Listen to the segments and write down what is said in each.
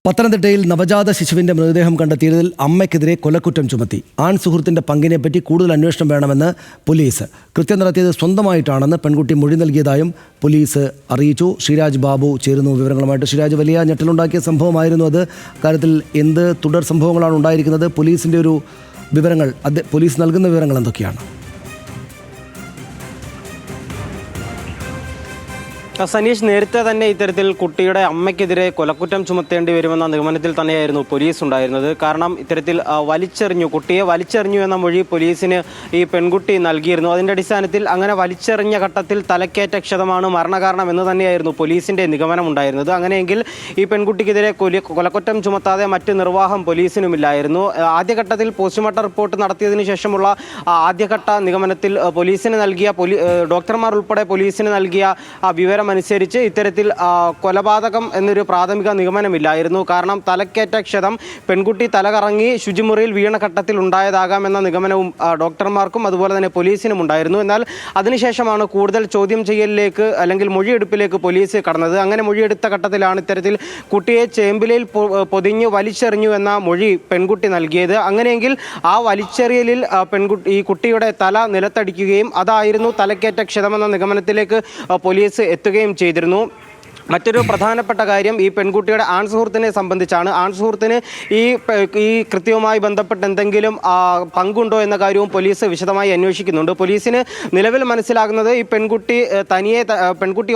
പത്തനംതിട്ടയിൽ നവജാത ശിശുവിന്റെ മൃതദേഹം കണ്ടെത്തിയതിൽ അമ്മയ്ക്കെതിരെ കൊലക്കുറ്റം ചുമത്തി. ആൺ സുഹൃത്തിന്റെ പങ്കിനെപ്പറ്റി കൂടുതൽ അന്വേഷണം വേണമെന്ന് പോലീസ്. കൃത്യം നടത്തിയത് സ്വന്തമായിട്ടാണെന്ന് പെൺകുട്ടി മൊഴി നൽകിയതായും പോലീസ് അറിയിച്ചു. ശ്രീരാജ് ബാബു ചേരുന്നു വിവരങ്ങളുമായിട്ട്. ശ്രീരാജ്, വലിയ ഞെട്ടലുണ്ടാക്കിയ സംഭവമായിരുന്നു അത്. കാര്യത്തിൽ എന്ത് തുടർ സംഭവങ്ങളാണ് ഉണ്ടായിരിക്കുന്നത്? പോലീസിന്റെ ഒരു വിവരങ്ങൾ, പോലീസ് നൽകുന്ന വിവരങ്ങൾ എന്തൊക്കെയാണ്? സനീഷ്, നേരത്തെ തന്നെ ഇത്തരത്തിൽ കുട്ടിയുടെ അമ്മയ്ക്കെതിരെ കൊലക്കുറ്റം ചുമത്തേണ്ടി വരുമെന്ന നിഗമനത്തിൽ തന്നെയായിരുന്നു പോലീസ് ഉണ്ടായിരുന്നത്. കാരണം ഇത്തരത്തിൽ കുട്ടിയെ വലിച്ചെറിഞ്ഞു എന്ന മൊഴി പോലീസിന് ഈ പെൺകുട്ടി നൽകിയിരുന്നു. അതിൻ്റെ അടിസ്ഥാനത്തിൽ അങ്ങനെ വലിച്ചെറിഞ്ഞ ഘട്ടത്തിൽ തലക്കേറ്റ ക്ഷതമാണ് മരണകാരണം എന്ന് തന്നെയായിരുന്നു പോലീസിൻ്റെ നിഗമനം ഉണ്ടായിരുന്നത്. അങ്ങനെയെങ്കിൽ ഈ പെൺകുട്ടിക്കെതിരെ കൊലക്കുറ്റം ചുമത്താതെ മറ്റ് നിർവാഹം പോലീസിനുമില്ലായിരുന്നു. ആദ്യഘട്ടത്തിൽ പോസ്റ്റ്മോർട്ടം റിപ്പോർട്ട് നടത്തിയതിനു ശേഷമുള്ള ആദ്യഘട്ട നിഗമനത്തിൽ ഡോക്ടർമാർ ഉൾപ്പെടെ പോലീസിന് നൽകിയ വിവരം അനുസരിച്ച് ഇത്തരത്തിൽ കൊലപാതകം എന്നൊരു പ്രാഥമിക നിഗമനമില്ലായിരുന്നു. കാരണം തലക്കേറ്റ ക്ഷതം പെൺകുട്ടി തലകറങ്ങി ശുചിമുറിയിൽ വീണ ഘട്ടത്തിൽ ഉണ്ടായതാകാമെന്ന നിഗമനവും ഡോക്ടർമാർക്കും അതുപോലെ തന്നെ പോലീസിനും ഉണ്ടായിരുന്നു. എന്നാൽ അതിനുശേഷമാണ് കൂടുതൽ ചോദ്യം ചെയ്യലിലേക്ക് അല്ലെങ്കിൽ മൊഴിയെടുപ്പിലേക്ക് പോലീസ് കടന്നത്. അങ്ങനെ മൊഴിയെടുത്ത ഘട്ടത്തിലാണ് ഇത്തരത്തിൽ കുട്ടിയെ ചേമ്പിലയിൽ പൊതിഞ്ഞ് വലിച്ചെറിഞ്ഞു എന്ന മൊഴി പെൺകുട്ടി നൽകിയത്. അങ്ങനെയെങ്കിൽ ആ വലിച്ചെറിയലിൽ ഈ കുട്ടിയുടെ തല നിലത്തടിക്കുകയും അതായിരുന്നു തലക്കേറ്റ ക്ഷതമെന്ന നിഗമനത്തിലേക്ക് പോലീസ് എത്തുകയും ചെയ്തിരുന്നു. മറ്റൊരു പ്രധാനപ്പെട്ട കാര്യം ഈ പെൺകുട്ടിയുടെ ആൺ സുഹൃത്തിനെ സംബന്ധിച്ചാണ്. ആൺ സുഹൃത്തിന് ഈ കൃത്യവുമായി ബന്ധപ്പെട്ട് എന്തെങ്കിലും പങ്കുണ്ടോ എന്ന കാര്യവും പോലീസ് വിശദമായി അന്വേഷിക്കുന്നുണ്ട്. പോലീസിന് നിലവിൽ മനസ്സിലാകുന്നത് ഈ പെൺകുട്ടി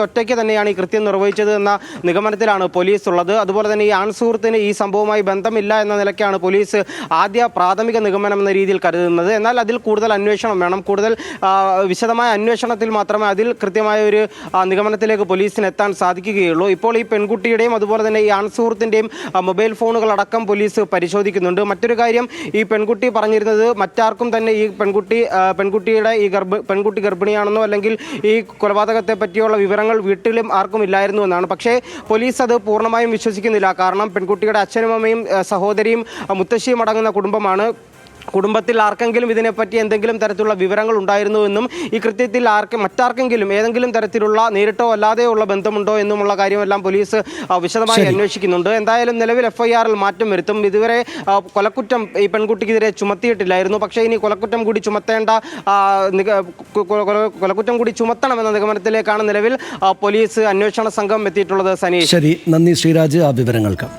ഒറ്റയ്ക്ക് തന്നെയാണ് ഈ കൃത്യം നിർവഹിച്ചത് എന്ന നിഗമനത്തിലാണ് പോലീസ് ഉള്ളത്. അതുപോലെ തന്നെ ഈ ആൺ സുഹൃത്തിന് ഈ സംഭവവുമായി ബന്ധമില്ല എന്ന നിലയ്ക്കാണ് പോലീസ് ആദ്യ പ്രാഥമിക നിഗമനം എന്ന രീതിയിൽ കരുതുന്നത്. എന്നാൽ അതിൽ കൂടുതൽ അന്വേഷണം വേണം. കൂടുതൽ വിശദമായ അന്വേഷണത്തിൽ മാത്രമേ അതിൽ കൃത്യമായ ഒരു നിഗമനത്തിലേക്ക് പോലീസിന് എത്താൻ സാധിക്കുകയുള്ളൂ. ഇപ്പോൾ ഈ പെൺകുട്ടിയുടെയും അതുപോലെ തന്നെ ഈ ആൺസുഹൃത്തിൻ്റെയും മൊബൈൽ ഫോണുകളടക്കം പോലീസ് പരിശോധിക്കുന്നുണ്ട്. മറ്റൊരു കാര്യം, ഈ പെൺകുട്ടി പറഞ്ഞിരുന്നത് മറ്റാർക്കും തന്നെ ഈ പെൺകുട്ടി ഗർഭിണിയാണെന്നോ അല്ലെങ്കിൽ ഈ കൊലപാതകത്തെ പറ്റിയുള്ള വിവരങ്ങൾ വീട്ടിലും ആർക്കും ഇല്ലായിരുന്നു എന്നാണ്. പക്ഷേ പോലീസ് അത് പൂർണ്ണമായും വിശ്വസിക്കുന്നില്ല. കാരണം പെൺകുട്ടിയുടെ അച്ഛനും അമ്മയും സഹോദരിയും മുത്തശ്ശിയും അടങ്ങുന്ന കുടുംബത്തിൽ ആർക്കെങ്കിലും ഇതിനെപ്പറ്റി എന്തെങ്കിലും തരത്തിലുള്ള വിവരങ്ങൾ ഉണ്ടായിരുന്നുവെന്നും ഈ കൃത്യത്തിൽ മറ്റാർക്കെങ്കിലും ഏതെങ്കിലും തരത്തിലുള്ള നേരിട്ടോ അല്ലാതെയുള്ള ബന്ധമുണ്ടോ എന്നുമുള്ള കാര്യമെല്ലാം പോലീസ് വിശദമായി അന്വേഷിക്കുന്നുണ്ട്. എന്തായാലും നിലവിൽ FIRൽ മാറ്റം വരുത്തും. ഇതുവരെ കൊലക്കുറ്റം ഈ പെൺകുട്ടിക്കെതിരെ ചുമത്തിയിട്ടില്ലായിരുന്നു. പക്ഷേ ഇനി കൊലക്കുറ്റം കൂടി ചുമത്തണമെന്ന നിഗമനത്തിലേക്കാണ് നിലവിൽ പോലീസ് അന്വേഷണ സംഘം എത്തിയിട്ടുള്ളത്. സനീഷ്, ശരി, നന്ദി ശ്രീരാജ് ആ വിവരങ്ങൾക്ക്.